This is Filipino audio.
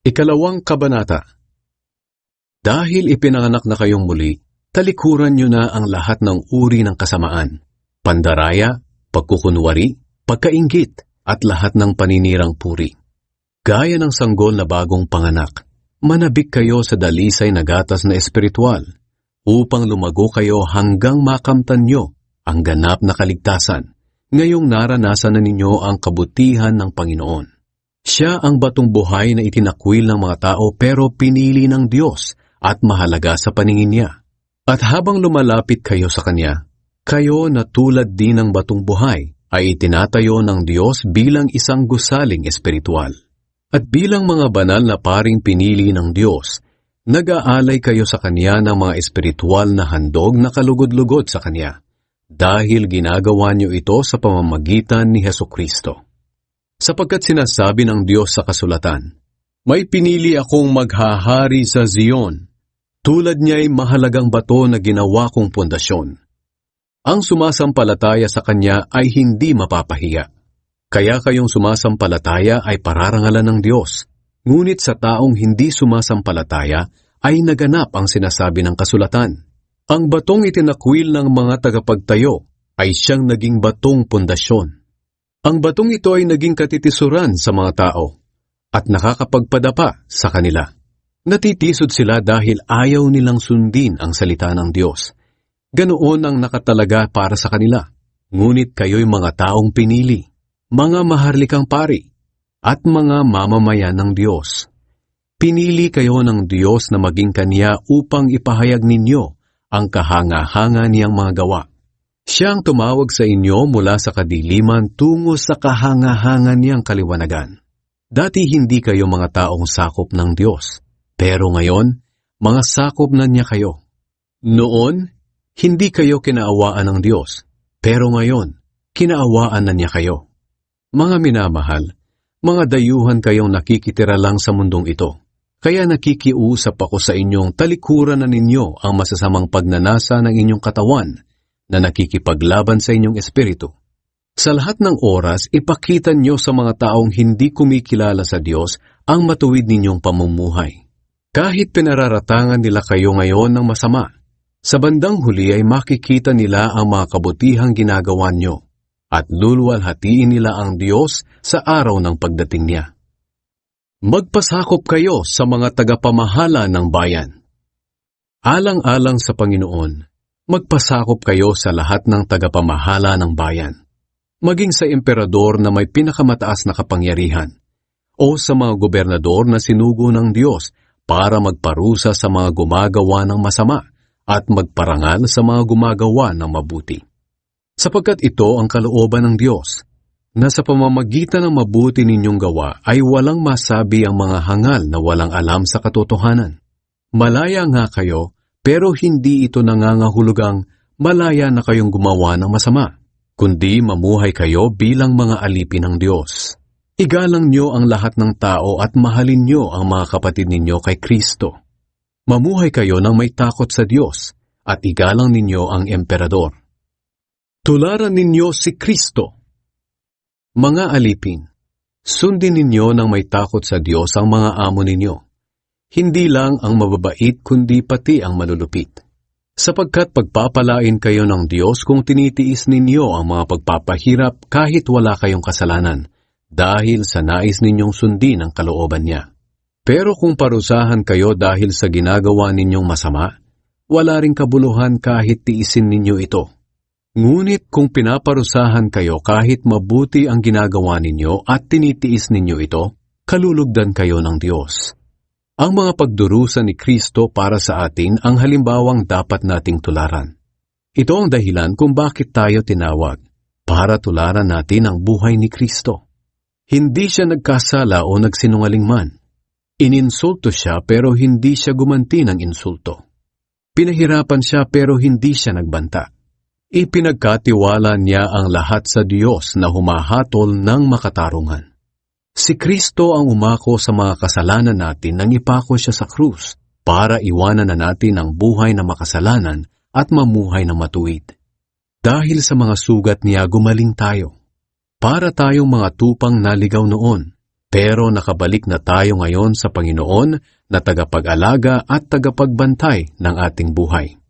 Ikalawang kabanata. Dahil ipinanganak na kayong muli, talikuran nyo na ang lahat ng uri ng kasamaan, pandaraya, pagkukunwari, pagkainggit, at lahat ng paninirang puri. Gaya ng sanggol na bagong panganak, manabik kayo sa dalisay na gatas na espiritual, upang lumago kayo hanggang makamtan nyo ang ganap na kaligtasan. Ngayong naranasan na ninyo ang kabutihan ng Panginoon. Siya ang batong buhay na itinakwil ng mga tao pero pinili ng Diyos at mahalaga sa paningin niya. At habang lumalapit kayo sa Kanya, kayo na tulad din ng batong buhay ay itinatayo ng Diyos bilang isang gusaling espiritual. At bilang mga banal na paring pinili ng Diyos, nag-aalay kayo sa Kanya ng mga espiritual na handog na kalugod-lugod sa Kanya, dahil ginagawa niyo ito sa pamamagitan ni Hesukristo. Sapagkat sinasabi ng Diyos sa kasulatan, "May pinili akong maghahari sa Zion, tulad niya'y mahalagang bato na ginawa kong pundasyon. Ang sumasampalataya sa Kanya ay hindi mapapahiya. Kaya kayong sumasampalataya ay pararangalan ng Diyos. Ngunit sa taong hindi sumasampalataya ay naganap ang sinasabi ng kasulatan. Ang batong itinakwil ng mga tagapagtayo ay siyang naging batong pundasyon. Ang batong ito ay naging katitisuran sa mga tao at nakakapagpadapa sa kanila. Natitisod sila dahil ayaw nilang sundin ang salita ng Diyos. Ganoon ang nakatalaga para sa kanila. Ngunit kayo'y mga taong pinili, mga maharlikang pari, at mga mamamayan ng Diyos. Pinili kayo ng Diyos na maging Kanya upang ipahayag ninyo ang kahanga-hanga niyang mga gawa. Siya ang tumawag sa inyo mula sa kadiliman tungo sa kahanga-hanga niyang kaliwanagan. Dati hindi kayo mga taong sakop ng Diyos, pero ngayon, mga sakop na niya kayo. Noon, hindi kayo kinaawaan ng Diyos, pero ngayon, kinaawaan na niya kayo. Mga minamahal, mga dayuhan kayong nakikitira lang sa mundong ito. Kaya nakikiusap ako sa inyong talikuran na ninyo ang masasamang pagnanasa ng inyong katawan na nakikipaglaban sa inyong espiritu. Sa lahat ng oras, ipakita nyo sa mga taong hindi kumikilala sa Diyos ang matuwid ninyong pamumuhay. Kahit pinararatangan nila kayo ngayon ng masama, sa bandang huli ay makikita nila ang mga kabutihang ginagawa nyo at luluwalhatiin nila ang Diyos sa araw ng pagdating niya. Magpasakop kayo sa mga tagapamahala ng bayan. Alang-alang sa Panginoon, magpasakop kayo sa lahat ng tagapamahala ng bayan, maging sa emperador na may pinakamataas na kapangyarihan, o sa mga gobernador na sinugo ng Diyos para magparusa sa mga gumagawa ng masama at magparangal sa mga gumagawa ng mabuti. Sapagkat ito ang kalooban ng Diyos, na sa pamamagitan ng mabuti ninyong gawa ay walang masabi ang mga hangal na walang alam sa katotohanan. Malaya nga kayo, pero hindi ito nangangahulugang malaya na kayong gumawa ng masama, kundi mamuhay kayo bilang mga alipin ng Diyos. Igalang nyo ang lahat ng tao at mahalin nyo ang mga kapatid ninyo kay Kristo. Mamuhay kayo ng may takot sa Diyos at igalang ninyo ang emperador. Tularan ninyo si Kristo. Mga alipin, sundin ninyo ng may takot sa Diyos ang mga amo ninyo. Hindi lang ang mababait kundi pati ang malulupit. Sapagkat pagpapalain kayo ng Diyos kung tinitiis ninyo ang mga pagpapahirap kahit wala kayong kasalanan, dahil sa nais ninyong sundin ang kalooban niya. Pero kung parusahan kayo dahil sa ginagawa ninyong masama, wala ring kabuluhan kahit tiisin ninyo ito. Ngunit kung pinaparusahan kayo kahit mabuti ang ginagawa ninyo at tinitiis ninyo ito, kalulugdan kayo ng Diyos. Ang mga pagdurusa ni Kristo para sa atin ang halimbawang dapat nating tularan. Ito ang dahilan kung bakit tayo tinawag, para tularan natin ang buhay ni Kristo. Hindi siya nagkasala o nagsinungaling man. Ininsulto siya pero hindi siya gumanti ng insulto. Pinahirapan siya pero hindi siya nagbanta. Ipinagkatiwala niya ang lahat sa Diyos na humahatol ng makatarungan. Si Kristo ang umako sa mga kasalanan natin nang ipako siya sa krus para iwanan na natin ang buhay na makasalanan at mamuhay na matuwid. Dahil sa mga sugat niya gumaling tayo. Para tayong mga tupang naligaw noon, Pero nakabalik na tayo ngayon sa Panginoon na tagapag-alaga at tagapagbantay ng ating buhay.